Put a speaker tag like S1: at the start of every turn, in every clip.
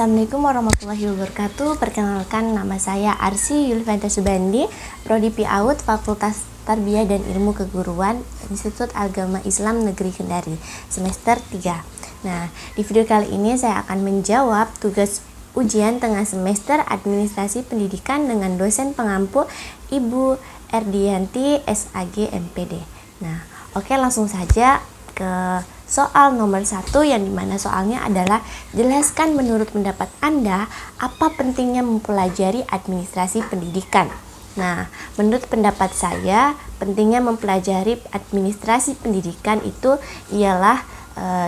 S1: Assalamualaikum warahmatullahi wabarakatuh. Perkenalkan, nama saya Arsy Yulvanta Subandi, Prodi PAUD Fakultas Tarbiyah dan Ilmu Keguruan, Institut Agama Islam Negeri Kendari, semester 3. Nah, di video kali ini saya akan menjawab tugas ujian tengah semester Administrasi Pendidikan dengan dosen pengampu Ibu Erdianti SAG MPD. Nah, oke, langsung saja ke soal nomor 1, yang dimana soalnya adalah jelaskan menurut pendapat Anda apa pentingnya mempelajari administrasi pendidikan. Nah, menurut pendapat saya, pentingnya mempelajari administrasi pendidikan itu ialah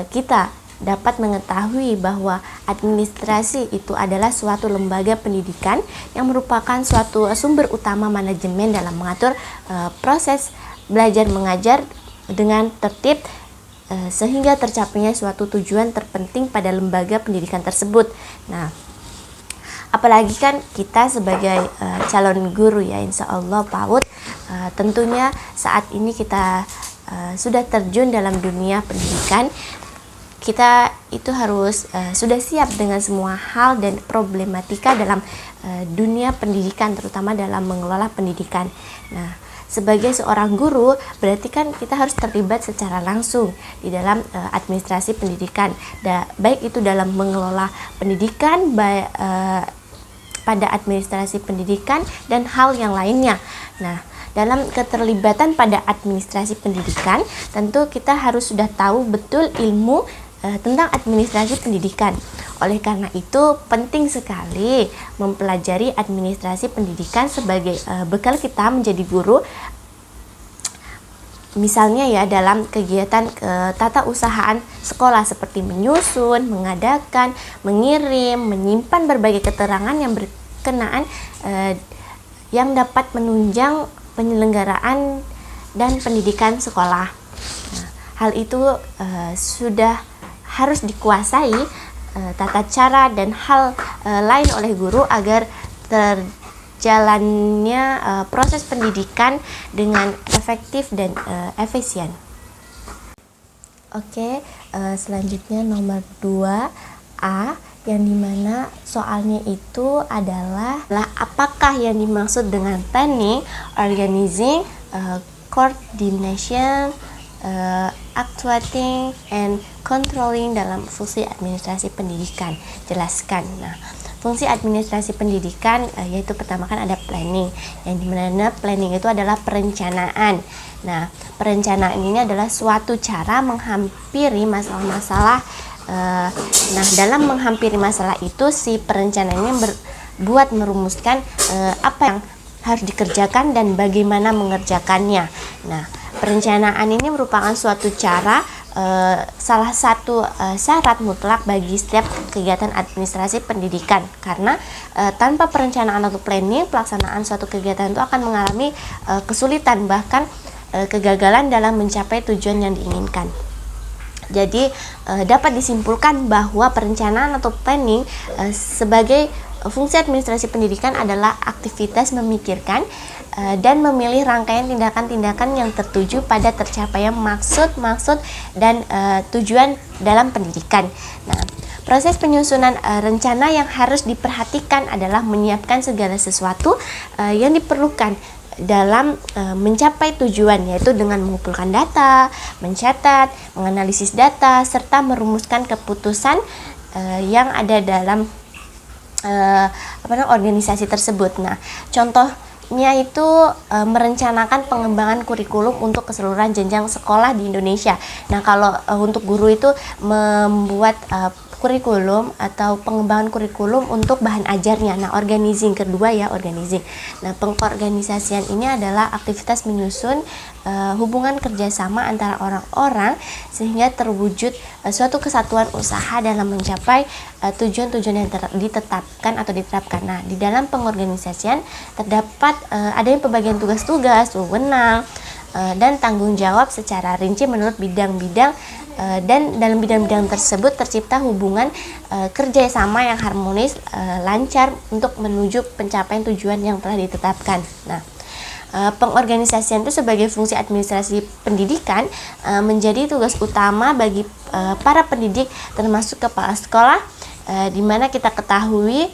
S1: kita dapat mengetahui bahwa administrasi itu adalah suatu lembaga pendidikan yang merupakan suatu sumber utama manajemen dalam mengatur proses belajar mengajar dengan tertib sehingga tercapainya suatu tujuan terpenting pada lembaga pendidikan tersebut. Nah, apalagi kan kita sebagai calon guru ya, insya Allah PAUD, tentunya saat ini kita sudah terjun dalam dunia pendidikan. Kita itu harus sudah siap dengan semua hal dan problematika dalam dunia pendidikan, terutama dalam mengelola pendidikan. Nah, sebagai seorang guru, berarti kan kita harus terlibat secara langsung di dalam administrasi pendidikan, baik itu dalam mengelola pendidikan, pada administrasi pendidikan dan hal yang lainnya. Nah, dalam keterlibatan pada administrasi pendidikan, tentu kita harus sudah tahu betul ilmu tentang administrasi pendidikan. Oleh karena itu, penting sekali mempelajari administrasi pendidikan sebagai bekal kita menjadi guru. Misalnya ya, dalam kegiatan tata usahaan sekolah seperti menyusun, mengadakan, mengirim, menyimpan berbagai keterangan yang berkenaan yang dapat menunjang penyelenggaraan dan pendidikan sekolah. Nah, hal itu sudah harus dikuasai tata cara dan hal lain oleh guru agar terjalannya proses pendidikan dengan efektif dan efisien. Oke, selanjutnya nomor 2A, yang dimana soalnya itu adalah apakah yang dimaksud dengan planning, organizing, coordination, actuating, and controlling dalam fungsi administrasi pendidikan. Jelaskan. Nah, fungsi administrasi pendidikan yaitu pertama kan ada planning, yang dimana planning itu adalah perencanaan. Nah, perencanaan ini adalah suatu cara menghampiri masalah-masalah. Nah, dalam menghampiri masalah itu, si perencana ini buat merumuskan apa yang harus dikerjakan dan bagaimana mengerjakannya. Nah, perencanaan ini merupakan suatu cara, salah satu syarat mutlak bagi setiap kegiatan administrasi pendidikan, karena tanpa perencanaan atau planning, pelaksanaan suatu kegiatan itu akan mengalami kesulitan, bahkan kegagalan dalam mencapai tujuan yang diinginkan. Jadi dapat disimpulkan bahwa perencanaan atau planning sebagai fungsi administrasi pendidikan adalah aktivitas memikirkan dan memilih rangkaian tindakan-tindakan yang tertuju pada tercapainya maksud-maksud dan tujuan dalam pendidikan. Nah, proses penyusunan rencana yang harus diperhatikan adalah menyiapkan segala sesuatu yang diperlukan dalam mencapai tujuan, yaitu dengan mengumpulkan data, mencatat, menganalisis data, serta merumuskan keputusan yang ada dalam organisasi tersebut. Nah, contohnya itu merencanakan pengembangan kurikulum untuk keseluruhan jenjang sekolah di Indonesia. Nah, kalau untuk guru itu membuat kurikulum atau pengembangan kurikulum untuk bahan ajarnya. Nah, organizing kedua ya, organizing. Nah, pengorganisasian ini adalah aktivitas menyusun hubungan kerjasama antara orang-orang sehingga terwujud suatu kesatuan usaha dalam mencapai tujuan-tujuan yang ditetapkan atau diterapkan. Nah, di dalam pengorganisasian terdapat adanya pembagian tugas-tugas, wewenang, dan tanggung jawab secara rinci menurut bidang-bidang, dan dalam bidang-bidang tersebut tercipta hubungan kerjasama yang harmonis, lancar untuk menuju pencapaian tujuan yang telah ditetapkan. Nah, pengorganisasian itu sebagai fungsi administrasi pendidikan menjadi tugas utama bagi para pendidik, termasuk kepala sekolah, di mana kita ketahui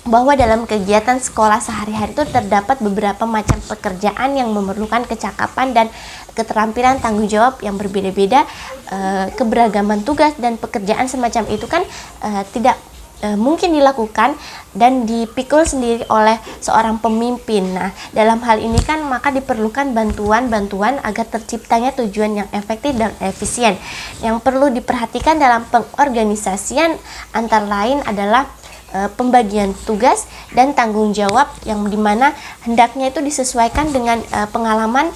S1: bahwa dalam kegiatan sekolah sehari-hari itu terdapat beberapa macam pekerjaan yang memerlukan kecakapan dan keterampilan tanggung jawab yang berbeda-beda. Keberagaman tugas dan pekerjaan semacam itu kan tidak mungkin dilakukan dan dipikul sendiri oleh seorang pemimpin. Nah, dalam hal ini kan maka diperlukan bantuan-bantuan agar terciptanya tujuan yang efektif dan efisien. Yang perlu diperhatikan dalam pengorganisasian antara lain adalah pembagian tugas dan tanggung jawab yang dimana hendaknya itu disesuaikan dengan pengalaman,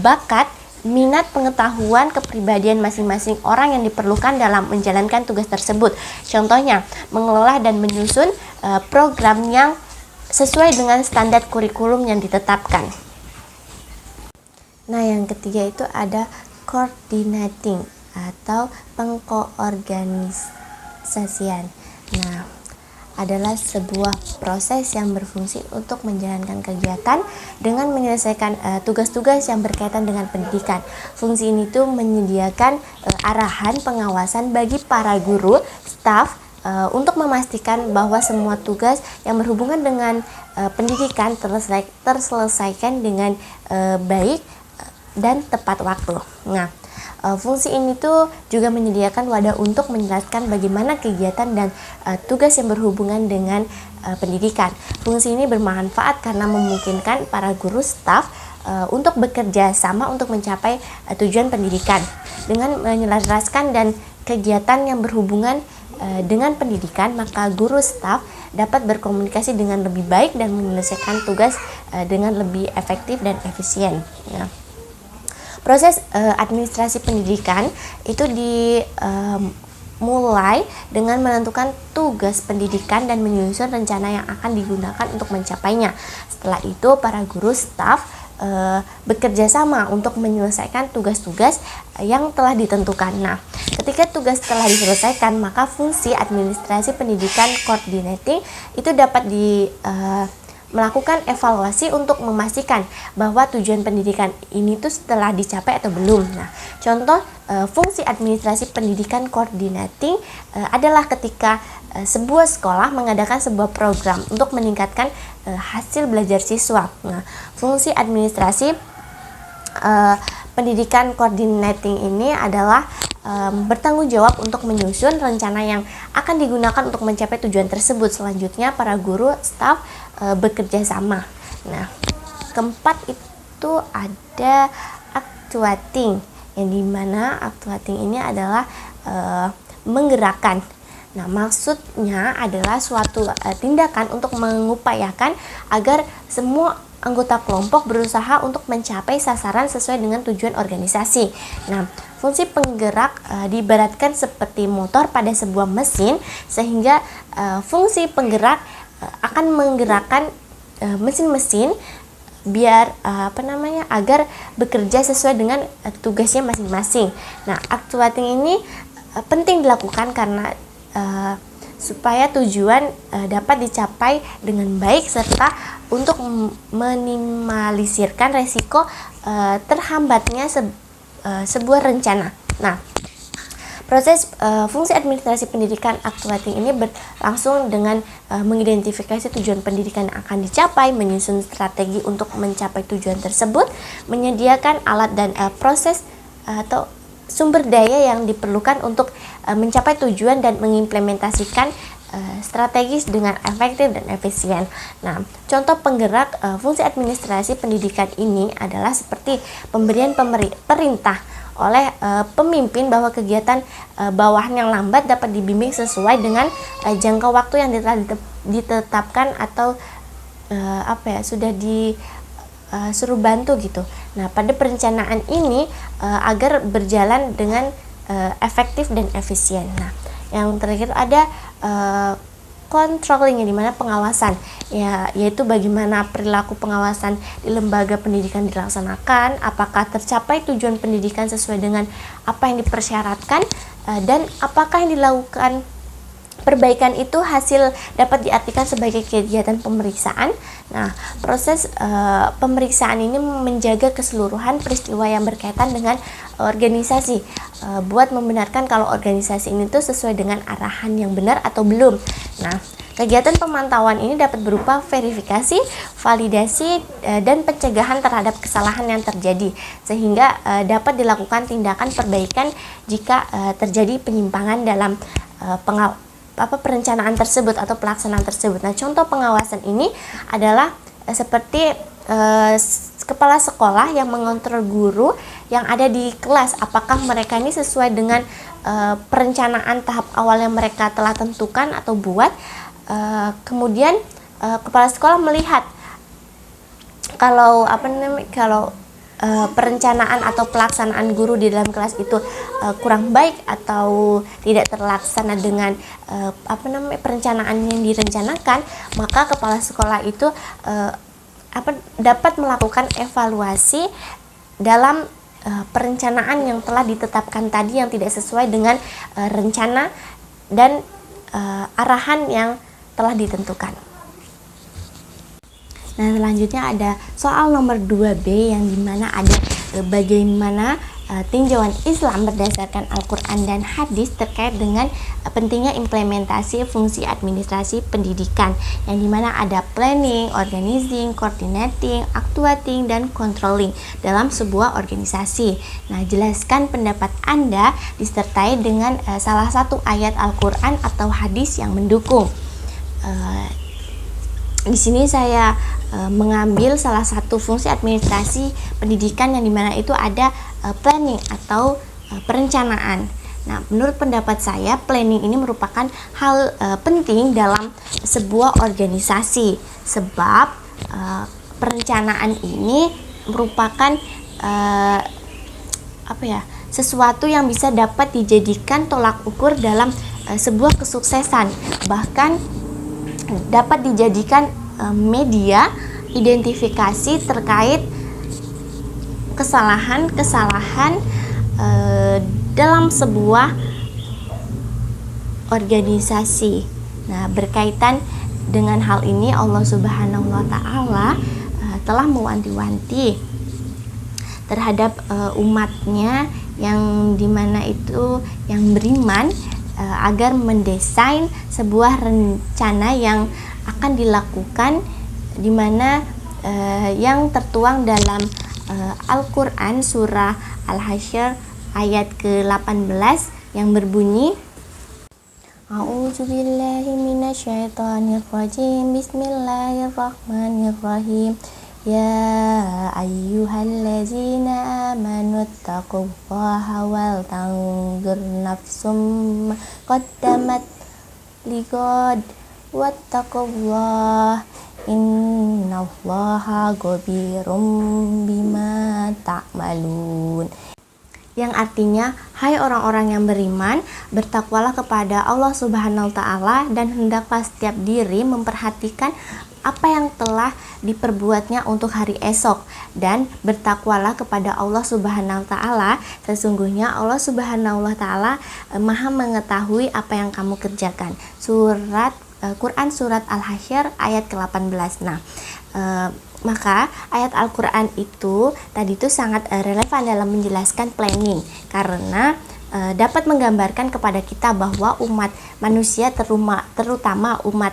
S1: bakat, minat, pengetahuan, kepribadian masing-masing orang yang diperlukan dalam menjalankan tugas tersebut. Contohnya, mengelola dan menyusun program yang sesuai dengan standar kurikulum yang ditetapkan. Nah, yang ketiga itu ada coordinating atau pengkoorganisasian. Nah, adalah sebuah proses yang berfungsi untuk menjalankan kegiatan dengan menyelesaikan tugas-tugas yang berkaitan dengan pendidikan. Fungsi ini tuh menyediakan arahan pengawasan bagi para guru, staf, untuk memastikan bahwa semua tugas yang berhubungan dengan pendidikan terselesaikan dengan baik dan tepat waktu. Nah, fungsi ini tuh juga menyediakan wadah untuk menjelaskan bagaimana kegiatan dan tugas yang berhubungan dengan pendidikan. Fungsi ini bermanfaat karena memungkinkan para guru, staf untuk bekerja sama untuk mencapai tujuan pendidikan. Dengan menyelaraskan dan kegiatan yang berhubungan dengan pendidikan, maka guru, staf dapat berkomunikasi dengan lebih baik dan menyelesaikan tugas dengan lebih efektif dan efisien. Ya. Proses administrasi pendidikan itu dimulai dengan menentukan tugas pendidikan dan menyusun rencana yang akan digunakan untuk mencapainya. Setelah itu, para guru, staf bekerja sama untuk menyelesaikan tugas-tugas yang telah ditentukan. Nah, ketika tugas telah diselesaikan, maka fungsi administrasi pendidikan coordinating itu dapat melakukan evaluasi untuk memastikan bahwa tujuan pendidikan ini tuh setelah dicapai atau belum. Nah, contoh fungsi administrasi pendidikan coordinating adalah ketika sebuah sekolah mengadakan sebuah program untuk meningkatkan hasil belajar siswa. Nah, fungsi administrasi pendidikan coordinating ini adalah bertanggung jawab untuk menyusun rencana yang akan digunakan untuk mencapai tujuan tersebut. Selanjutnya, para guru, staf bekerja sama. Nah, keempat itu ada actuating, yang dimana actuating ini adalah menggerakkan. Nah, maksudnya adalah suatu tindakan untuk mengupayakan agar semua anggota kelompok berusaha untuk mencapai sasaran sesuai dengan tujuan organisasi. Nah, fungsi penggerak diibaratkan seperti motor pada sebuah mesin, sehingga fungsi penggerak akan menggerakkan mesin-mesin biar agar bekerja sesuai dengan tugasnya masing-masing. Nah, actuating ini penting dilakukan karena supaya tujuan dapat dicapai dengan baik serta untuk meminimalisirkan resiko terhambatnya sebuah rencana. Nah, proses fungsi administrasi pendidikan actuating ini berlangsung dengan mengidentifikasi tujuan pendidikan yang akan dicapai, menyusun strategi untuk mencapai tujuan tersebut, menyediakan alat dan proses atau sumber daya yang diperlukan untuk mencapai tujuan dan mengimplementasikan strategis dengan efektif dan efisien. Nah, contoh penggerak fungsi administrasi pendidikan ini adalah seperti pemberian perintah oleh pemimpin bahwa kegiatan bawahan yang lambat dapat dibimbing sesuai dengan jangka waktu yang telah ditetapkan atau sudah disuruh bantu gitu. Nah, pada perencanaan ini agar berjalan dengan efektif dan efisien. Nah, yang terakhir ada controlling, yang dimana pengawasan, yaitu bagaimana perilaku pengawasan di lembaga pendidikan dilaksanakan, apakah tercapai tujuan pendidikan sesuai dengan apa yang dipersyaratkan, dan apakah yang dilakukan Perbaikan itu hasil dapat diartikan sebagai kegiatan pemeriksaan. Nah, proses pemeriksaan ini menjaga keseluruhan peristiwa yang berkaitan dengan organisasi, buat membenarkan kalau organisasi ini tuh sesuai dengan arahan yang benar atau belum. Nah, kegiatan pemantauan ini dapat berupa verifikasi, validasi, dan pencegahan terhadap kesalahan yang terjadi, sehingga dapat dilakukan tindakan perbaikan jika terjadi penyimpangan dalam perencanaan tersebut atau pelaksanaan tersebut. Nah, contoh pengawasan ini adalah seperti kepala sekolah yang mengontrol guru yang ada di kelas, apakah mereka ini sesuai dengan perencanaan tahap awal yang mereka telah tentukan atau buat. Kemudian kepala sekolah melihat kalau perencanaan atau pelaksanaan guru di dalam kelas itu kurang baik atau tidak terlaksana dengan perencanaan yang direncanakan, maka kepala sekolah itu dapat melakukan evaluasi dalam perencanaan yang telah ditetapkan tadi yang tidak sesuai dengan rencana dan arahan yang telah ditentukan. Nah, selanjutnya ada soal nomor 2B yang dimana ada bagaimana tinjauan Islam berdasarkan Al-Quran dan hadis terkait dengan pentingnya implementasi fungsi administrasi pendidikan, yang dimana ada planning, organizing, coordinating, actuating, dan controlling dalam sebuah organisasi. Nah, jelaskan pendapat Anda disertai dengan salah satu ayat Al-Quran atau hadis yang mendukung. Di sini saya mengambil salah satu fungsi administrasi pendidikan yang dimana itu ada planning atau perencanaan. Nah, menurut pendapat saya, planning ini merupakan hal penting dalam sebuah organisasi, sebab perencanaan ini merupakan sesuatu yang bisa dapat dijadikan tolak ukur dalam sebuah kesuksesan, bahkan dapat dijadikan media identifikasi terkait kesalahan-kesalahan dalam sebuah organisasi. Nah, berkaitan dengan hal ini Allah Subhanahu wa taala telah mewanti-wanti terhadap umatnya yang dimana itu yang beriman agar mendesain sebuah rencana yang akan dilakukan, di mana yang tertuang dalam Al-Quran surah Al-Hasyr ayat ke-18 yang berbunyi, A'udzubillahi minasyaitonirrajim, Bismillahirrahmanirrahim. Ya ayyuhallazina amanu taqullaha wal tanzur nafsum qaddamat lighad wattaqullah innallaha khabirum bima ta'malun. Yang artinya, hai orang-orang yang beriman, bertakwalah kepada Allah Subhanahu wa taala dan hendaklah setiap diri memperhatikan apa yang telah diperbuatnya untuk hari esok, dan bertakwalah kepada Allah Subhanahu wa taala, sesungguhnya Allah Subhanahu wa taala Maha mengetahui apa yang kamu kerjakan. Quran surat Al-Hasyr ayat ke-18. Nah, maka ayat Al-Quran itu tadi itu sangat relevan dalam menjelaskan planning, karena dapat menggambarkan kepada kita bahwa umat manusia terutama umat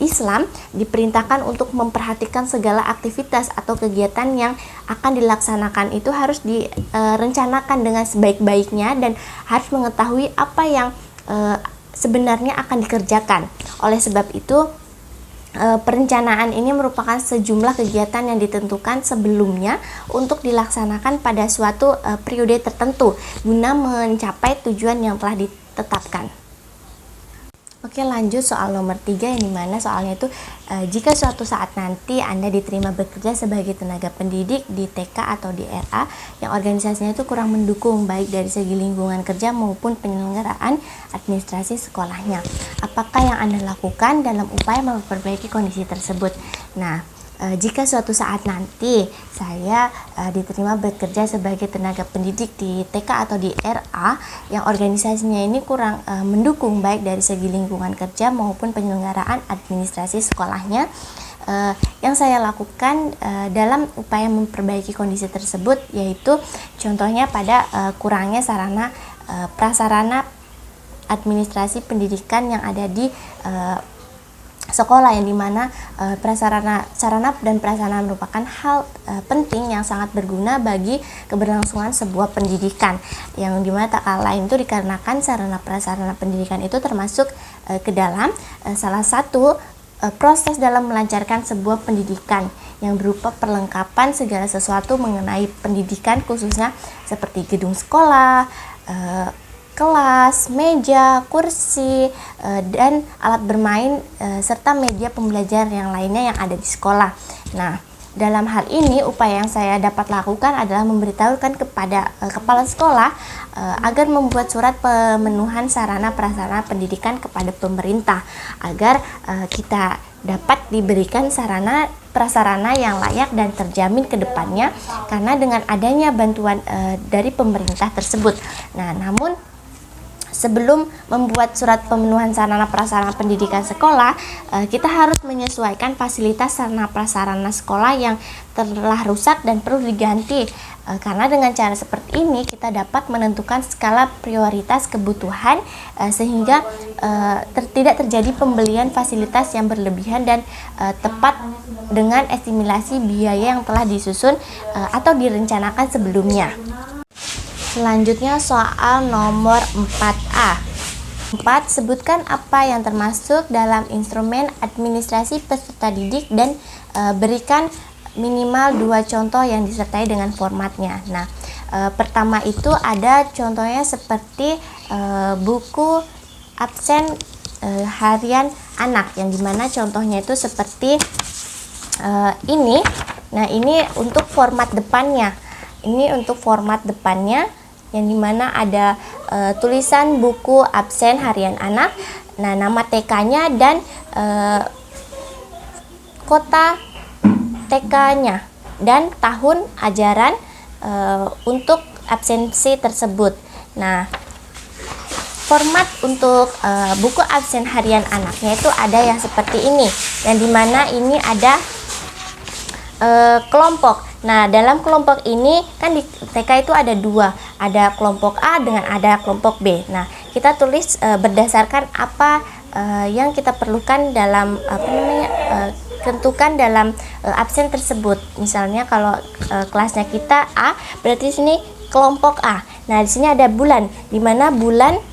S1: Islam diperintahkan untuk memperhatikan segala aktivitas atau kegiatan yang akan dilaksanakan itu harus direncanakan dengan sebaik-baiknya dan harus mengetahui apa yang sebenarnya akan dikerjakan. Oleh sebab itu, perencanaan ini merupakan sejumlah kegiatan yang ditentukan sebelumnya untuk dilaksanakan pada suatu periode tertentu guna mencapai tujuan yang telah ditetapkan. Oke, lanjut soal nomor 3 yang dimana soalnya itu jika suatu saat nanti Anda diterima bekerja sebagai tenaga pendidik di TK atau di RA yang organisasinya itu kurang mendukung baik dari segi lingkungan kerja maupun penyelenggaraan administrasi sekolahnya, apakah yang Anda lakukan dalam upaya memperbaiki kondisi tersebut? Nah, jika suatu saat nanti saya diterima bekerja sebagai tenaga pendidik di TK atau di RA yang organisasinya ini kurang mendukung baik dari segi lingkungan kerja maupun penyelenggaraan administrasi sekolahnya, yang saya lakukan dalam upaya memperbaiki kondisi tersebut yaitu contohnya pada kurangnya sarana prasarana administrasi pendidikan yang ada di sekolah, yang dimana sarana dan prasarana merupakan hal penting yang sangat berguna bagi keberlangsungan sebuah pendidikan, yang dimana tak kalah lain itu dikarenakan sarana prasarana pendidikan itu termasuk ke dalam salah satu proses dalam melancarkan sebuah pendidikan yang berupa perlengkapan segala sesuatu mengenai pendidikan, khususnya seperti gedung sekolah, kelas, meja, kursi, dan alat bermain serta media pembelajaran yang lainnya yang ada di sekolah. Nah, dalam hal ini upaya yang saya dapat lakukan adalah memberitahukan kepada kepala sekolah agar membuat surat pemenuhan sarana prasarana pendidikan kepada pemerintah agar kita dapat diberikan sarana prasarana yang layak dan terjamin ke depannya karena dengan adanya bantuan dari pemerintah tersebut. Nah, namun sebelum membuat surat pemenuhan sarana prasarana pendidikan sekolah, kita harus menyesuaikan fasilitas sarana prasarana sekolah yang telah rusak dan perlu diganti. Karena dengan cara seperti ini kita dapat menentukan skala prioritas kebutuhan sehingga tidak terjadi pembelian fasilitas yang berlebihan dan tepat dengan estimasi biaya yang telah disusun atau direncanakan sebelumnya. Selanjutnya soal nomor 4A. 4. Sebutkan apa yang termasuk dalam instrumen administrasi peserta didik dan berikan minimal 2 contoh yang disertai dengan formatnya. Nah, pertama itu ada contohnya seperti buku absen harian anak, yang dimana contohnya itu seperti ini. Nah, ini untuk format depannya. Ini untuk format depannya, yang dimana ada tulisan buku absen harian anak, nah nama TK-nya dan kota TK-nya dan tahun ajaran untuk absensi tersebut. Nah, format untuk buku absen harian anaknya itu ada yang seperti ini, yang dimana ini ada kelompok. Nah, dalam kelompok ini kan di TK itu ada 2, ada kelompok A dengan ada kelompok B. Nah, kita tulis berdasarkan apa yang kita perlukan dalam tentukan dalam absen tersebut. Misalnya kalau kelasnya kita A, berarti di sini kelompok A. Nah, di sini ada bulan, di mana bulan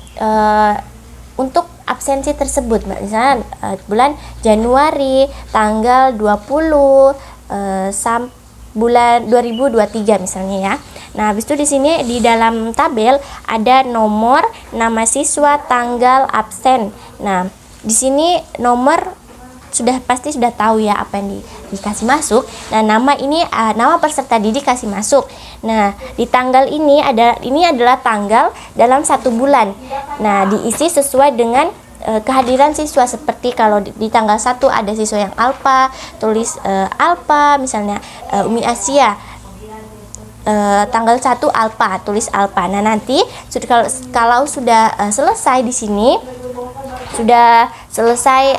S1: untuk absensi tersebut. Misalnya bulan Januari tanggal 20 sampai bulan 2023 misalnya ya. Nah, habis itu di sini di dalam tabel ada nomor, nama siswa, tanggal absen. Nah, di sini nomor pasti sudah tahu ya apa yang dikasih masuk. Nah, nama ini nama peserta didik kasih masuk. Nah, di tanggal ini adalah tanggal dalam 1 bulan. Nah, diisi sesuai dengan kehadiran siswa, seperti kalau di tanggal 1 ada siswa yang alfa, tulis alfa, misalnya Umi Asia tanggal 1 alfa, tulis alfa. Nah, nanti kalau sudah selesai di sini, sudah selesai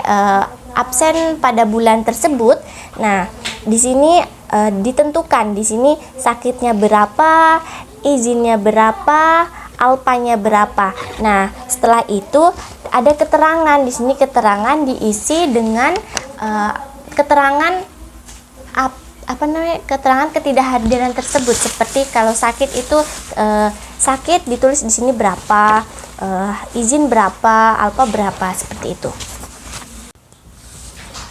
S1: absen pada bulan tersebut. Nah, di sini ditentukan di sini sakitnya berapa, izinnya berapa, alpanya berapa. Nah, setelah itu ada keterangan di sini, keterangan diisi dengan keterangan keterangan ketidakhadiran tersebut. Seperti kalau sakit itu sakit ditulis di sini berapa, izin berapa, alpa berapa, seperti itu.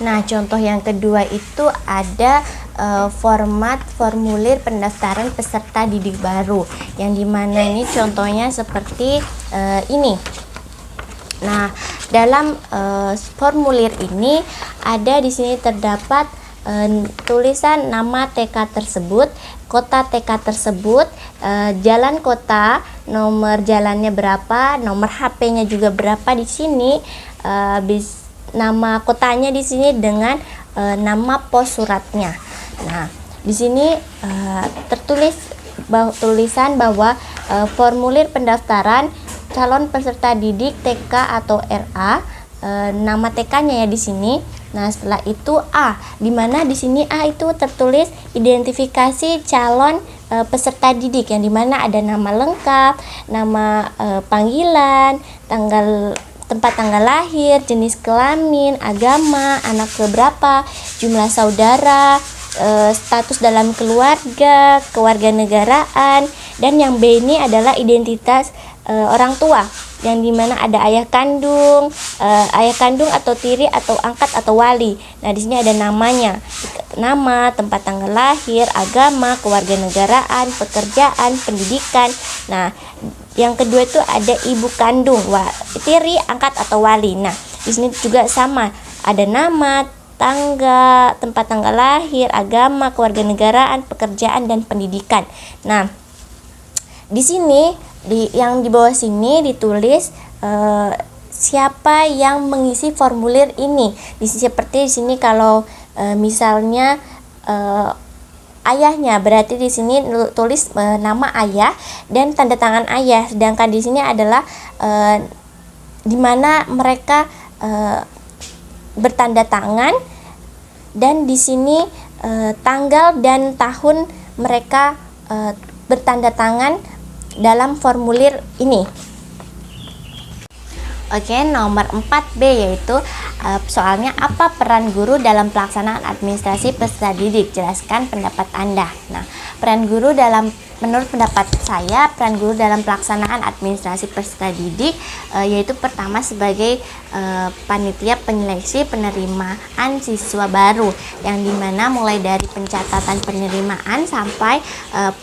S1: Nah, contoh yang kedua itu ada format formulir pendaftaran peserta didik baru, yang dimana ini contohnya seperti ini. Nah, dalam formulir ini ada di sini terdapat tulisan nama TK tersebut, kota TK tersebut, jalan kota, nomor jalannya berapa, nomor HP-nya juga berapa di sini, nama kotanya di sini dengan nama pos suratnya. Nah, di sini tertulis tulisan bahwa formulir pendaftaran calon peserta didik TK atau RA, nama TK-nya ya di sini. Nah, setelah itu A, di mana di sini A itu tertulis identifikasi calon peserta didik, yang dimana ada nama lengkap, nama panggilan, tempat tanggal lahir, jenis kelamin, agama, anak keberapa, jumlah saudara, status dalam keluarga, kewarganegaraan, dan yang B ini adalah identitas orang tua, yang dimana ada ayah kandung atau tiri atau angkat atau wali. Nah, di sini ada namanya, nama, tempat tanggal lahir, agama, kewarganegaraan, pekerjaan, pendidikan. Nah, yang kedua itu ada ibu kandung, tiri, angkat atau wali. Nah, di sini juga sama, ada nama, tempat tanggal lahir, agama, kewarganegaraan, pekerjaan, dan pendidikan. Nah, di sini yang di bawah sini ditulis siapa yang mengisi formulir ini. Seperti di sini kalau misalnya ayahnya, berarti di sini tulis nama ayah dan tanda tangan ayah. Sedangkan di sini adalah di mana mereka bertanda tangan, dan di sini tanggal dan tahun mereka bertanda tangan dalam formulir ini. Oke, nomor 4B yaitu soalnya apa peran guru dalam pelaksanaan administrasi peserta didik? Jelaskan pendapat Anda. Nah, menurut pendapat saya, peran guru dalam pelaksanaan administrasi peserta didik yaitu pertama sebagai panitia penyeleksi penerimaan siswa baru, yang dimana mulai dari pencatatan penerimaan sampai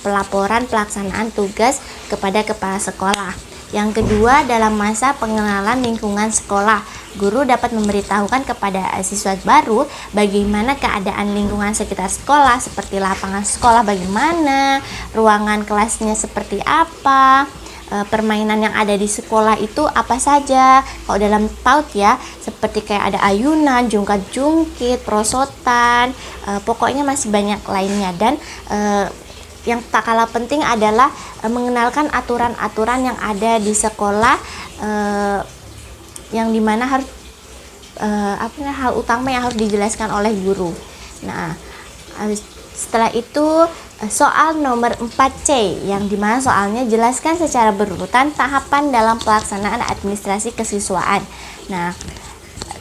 S1: pelaporan pelaksanaan tugas kepada kepala sekolah. Yang kedua, dalam masa pengenalan lingkungan sekolah, guru dapat memberitahukan kepada siswa baru bagaimana keadaan lingkungan sekitar sekolah, seperti lapangan sekolah bagaimana, ruangan kelasnya seperti apa, permainan yang ada di sekolah itu apa saja. Kalau dalam PAUD ya, seperti kayak ada ayunan, jungkat-jungkit, prosotan, pokoknya masih banyak lainnya. Dan yang tak kalah penting adalah mengenalkan aturan-aturan yang ada di sekolah, yang dimana harus hal utama yang harus dijelaskan oleh guru. Nah, setelah itu soal nomor 4C, yang dimana soalnya jelaskan secara berurutan tahapan dalam pelaksanaan administrasi kesiswaan. Nah,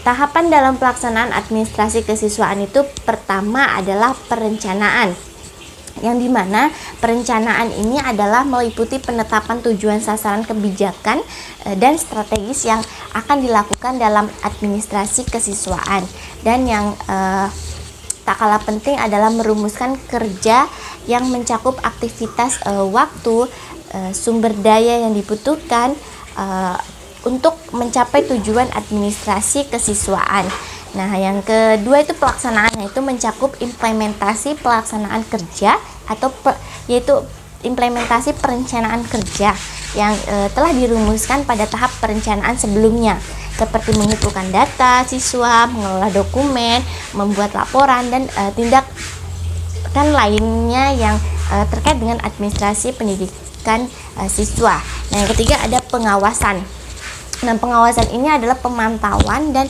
S1: tahapan dalam pelaksanaan administrasi kesiswaan itu pertama adalah perencanaan, yang dimana perencanaan ini adalah meliputi penetapan tujuan sasaran kebijakan dan strategis yang akan dilakukan dalam administrasi kesiswaan. Dan yang tak kalah penting adalah merumuskan kerja yang mencakup aktivitas, waktu, sumber daya yang dibutuhkan untuk mencapai tujuan administrasi kesiswaan. Nah, yang kedua itu pelaksanaannya, itu mencakup implementasi pelaksanaan kerja yaitu implementasi perencanaan kerja yang telah dirumuskan pada tahap perencanaan sebelumnya, seperti mengumpulkan data siswa, mengelola dokumen, membuat laporan, dan tindakan lainnya yang terkait dengan administrasi pendidikan siswa. Nah, yang ketiga ada pengawasan. Nah, pengawasan ini adalah pemantauan dan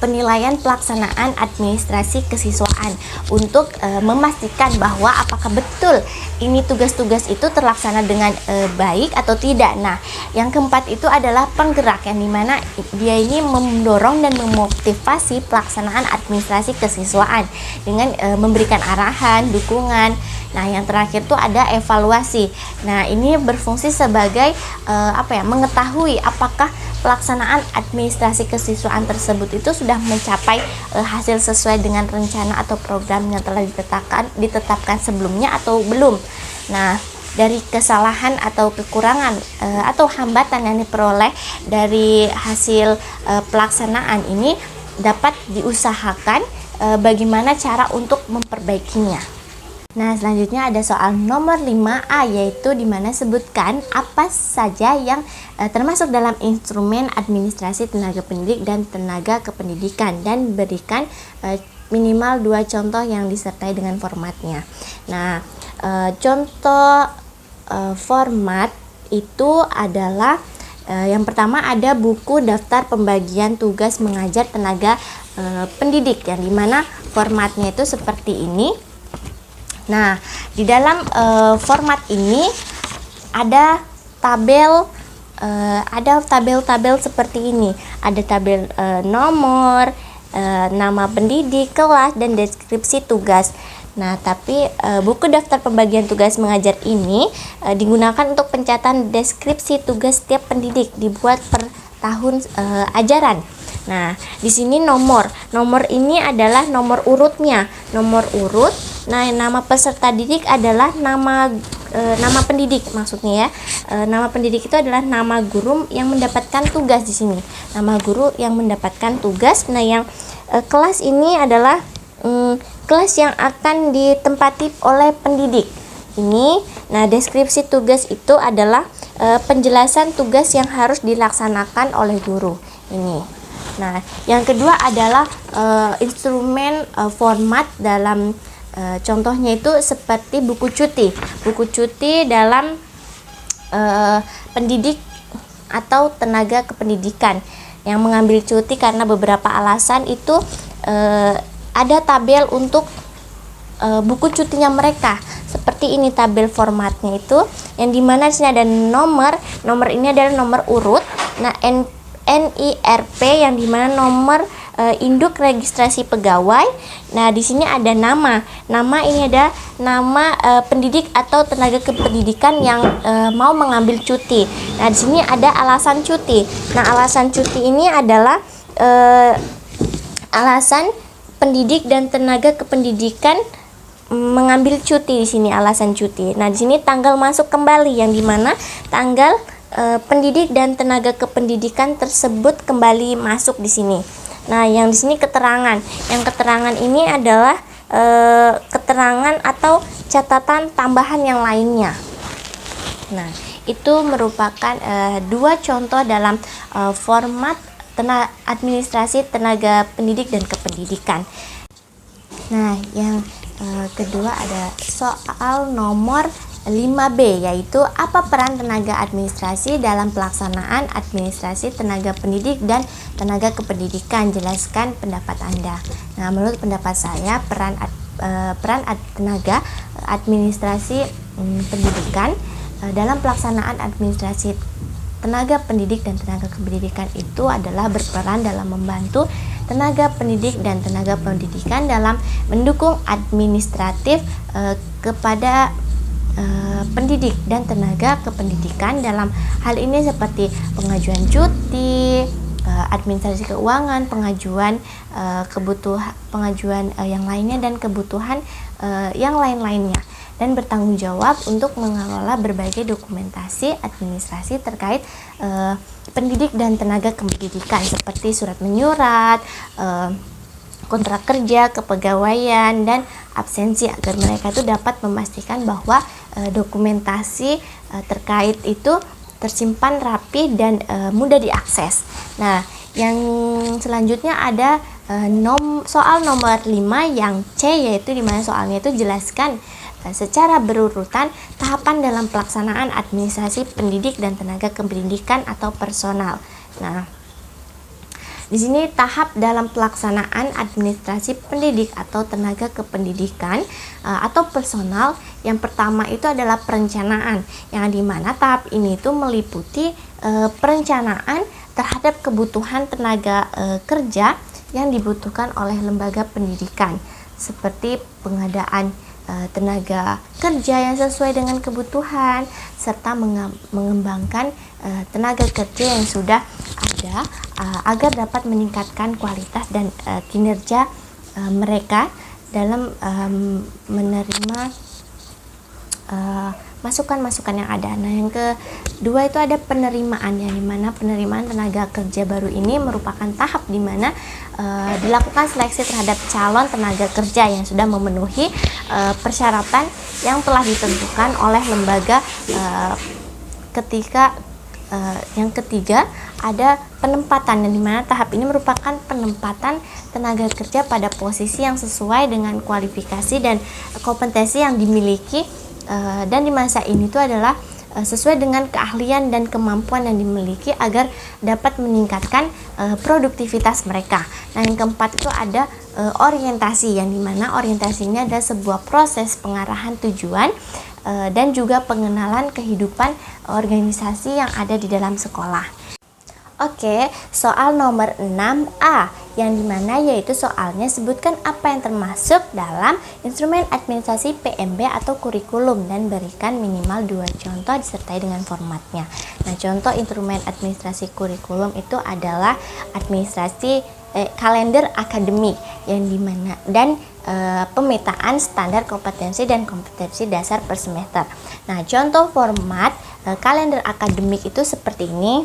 S1: penilaian pelaksanaan administrasi kesiswaan untuk memastikan bahwa apakah betul ini tugas-tugas itu terlaksana dengan baik atau tidak. Nah, yang keempat itu adalah penggerak, yang dimana dia ini mendorong dan memotivasi pelaksanaan administrasi kesiswaan dengan memberikan arahan, dukungan. Nah, yang terakhir itu ada evaluasi. Nah, ini berfungsi sebagai mengetahui apakah pelaksanaan administrasi kesiswaan tersebut itu sudah mencapai hasil sesuai dengan rencana atau program yang telah ditetapkan sebelumnya atau belum. Nah, dari kesalahan atau kekurangan atau hambatan yang diperoleh dari hasil pelaksanaan ini dapat diusahakan bagaimana cara untuk memperbaikinya. Nah, selanjutnya ada soal nomor 5A, yaitu dimana sebutkan apa saja yang termasuk dalam instrumen administrasi tenaga pendidik dan tenaga kependidikan, dan berikan minimal 2 contoh yang disertai dengan formatnya. Nah, contoh format itu adalah yang pertama ada buku daftar pembagian tugas mengajar tenaga pendidik, yang dimana formatnya itu seperti ini. Nah, di dalam format ini ada tabel-tabel seperti ini. Ada tabel nomor, nama pendidik, kelas, dan deskripsi tugas. Nah, tapi buku daftar pembagian tugas mengajar ini digunakan untuk pencatatan deskripsi tugas setiap pendidik, dibuat per tahun ajaran. Nah, di sini nomor ini adalah nomor urutnya, nomor urut. Nah, nama peserta didik adalah nama pendidik, maksudnya ya. Nama pendidik itu adalah nama guru yang mendapatkan tugas di sini. Nama guru yang mendapatkan tugas. Nah, yang kelas ini adalah kelas yang akan ditempati oleh pendidik. Ini, nah, deskripsi tugas itu adalah penjelasan tugas yang harus dilaksanakan oleh guru. Ini. Nah, yang kedua adalah instrumen format dalam contohnya itu seperti buku cuti. Buku cuti dalam pendidik atau tenaga kependidikan yang mengambil cuti karena beberapa alasan itu ada tabel untuk buku cutinya mereka. Seperti ini tabel formatnya itu, yang dimana di sini ada nomor ini adalah nomor urut. Nah, NIRP yang dimana nomor induk registrasi pegawai. Nah, di sini ada nama ini ada nama pendidik atau tenaga kependidikan yang mau mengambil cuti. Nah, di sini ada alasan cuti. Nah, alasan cuti ini adalah alasan pendidik dan tenaga kependidikan mengambil cuti. Di sini alasan cuti. Nah, di sini tanggal masuk kembali, yang dimana tanggal pendidik dan tenaga kependidikan tersebut kembali masuk di sini. Nah, yang di sini keterangan. Yang keterangan ini adalah keterangan atau catatan tambahan yang lainnya. Nah, itu merupakan 2 contoh dalam format administrasi tenaga pendidik dan kependidikan. Nah, yang kedua ada soal nomor 5B, yaitu apa peran tenaga administrasi dalam pelaksanaan administrasi tenaga pendidik dan tenaga kependidikan. Jelaskan pendapat Anda. Nah, menurut pendapat saya peran tenaga administrasi pendidikan dalam pelaksanaan administrasi tenaga pendidik dan tenaga kependidikan itu adalah berperan dalam membantu tenaga pendidik dan tenaga pendidikan dalam mendukung administratif kepada pendidik dan tenaga kependidikan dalam hal ini seperti pengajuan cuti, administrasi keuangan, pengajuan yang lainnya dan kebutuhan yang lain-lainnya, dan bertanggung jawab untuk mengelola berbagai dokumentasi administrasi terkait pendidik dan tenaga kependidikan seperti surat menyurat, kontrak kerja, kepegawaian, dan absensi, agar mereka itu dapat memastikan bahwa dokumentasi terkait itu tersimpan rapi dan mudah diakses. Nah, yang selanjutnya ada soal nomor 5 yang C, yaitu dimana soalnya itu jelaskan secara berurutan tahapan dalam pelaksanaan administrasi pendidik dan tenaga kependidikan atau personal. Nah, di sini tahap dalam pelaksanaan administrasi pendidik atau tenaga kependidikan atau personal. Yang pertama itu adalah perencanaan, yang dimana tahap ini itu meliputi perencanaan terhadap kebutuhan tenaga kerja yang dibutuhkan oleh lembaga pendidikan, seperti pengadaan tenaga kerja yang sesuai dengan kebutuhan, serta mengembangkan tenaga kerja yang sudah ada agar dapat meningkatkan kualitas dan kinerja mereka dalam menerima masukan-masukan yang ada. Nah, yang kedua itu ada penerimaan, yang dimana penerimaan tenaga kerja baru ini merupakan tahap dimana dilakukan seleksi terhadap calon tenaga kerja yang sudah memenuhi persyaratan yang telah ditentukan oleh lembaga. Yang ketiga ada penempatan, yang dimana tahap ini merupakan penempatan tenaga kerja pada posisi yang sesuai dengan kualifikasi dan kompetensi yang dimiliki, dan di masa ini itu adalah sesuai dengan keahlian dan kemampuan yang dimiliki agar dapat meningkatkan produktivitas mereka. Nah, yang keempat itu ada orientasi, yang dimana orientasinya ada sebuah proses pengarahan tujuan dan juga pengenalan kehidupan organisasi yang ada di dalam sekolah. Oke, soal nomor 6A, yang dimana yaitu soalnya sebutkan apa yang termasuk dalam instrumen administrasi PMB atau kurikulum dan berikan minimal 2 contoh disertai dengan formatnya. Nah, contoh instrumen administrasi kurikulum itu adalah administrasi kalender akademik, yang dimana dan pemetaan standar kompetensi dan kompetensi dasar per semester. Nah, contoh format kalender akademik itu seperti ini.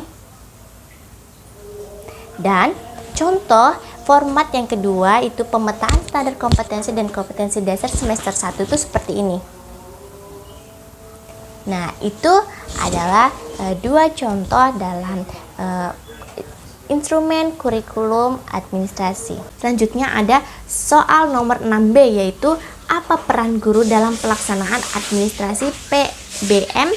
S1: Dan contoh format yang kedua itu pemetaan standar kompetensi dan kompetensi dasar semester 1 itu seperti ini. Nah, itu adalah 2 contoh dalam instrumen kurikulum administrasi. Selanjutnya ada soal nomor 6B, yaitu apa peran guru dalam pelaksanaan administrasi PBM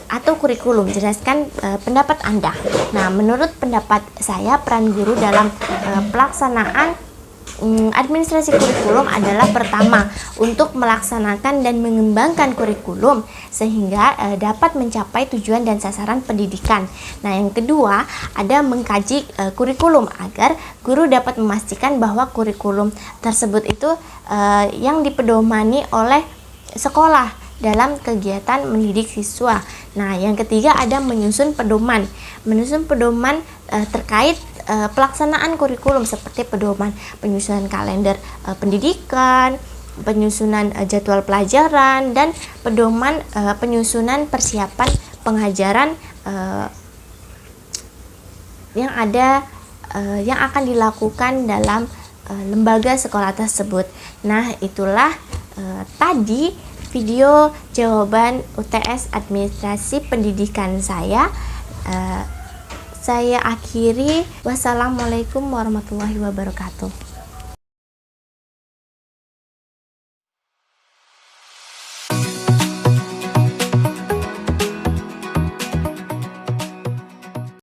S1: atau kurikulum. Jelaskan pendapat Anda. Nah, menurut pendapat saya, peran guru dalam pelaksanaan administrasi kurikulum adalah pertama, untuk melaksanakan dan mengembangkan kurikulum sehingga dapat mencapai tujuan dan sasaran pendidikan. Nah, yang kedua ada mengkaji kurikulum agar guru dapat memastikan bahwa kurikulum tersebut itu yang dipedomani oleh sekolah dalam kegiatan mendidik siswa. Nah, yang ketiga ada menyusun pedoman. Menyusun pedoman terkait pelaksanaan kurikulum seperti pedoman penyusunan kalender pendidikan, penyusunan jadwal pelajaran, dan pedoman penyusunan persiapan pengajaran yang ada yang akan dilakukan dalam lembaga sekolah tersebut. Nah, itulah tadi video jawaban UTS Administrasi Pendidikan saya. Saya akhiri. Wassalamualaikum warahmatullahi wabarakatuh.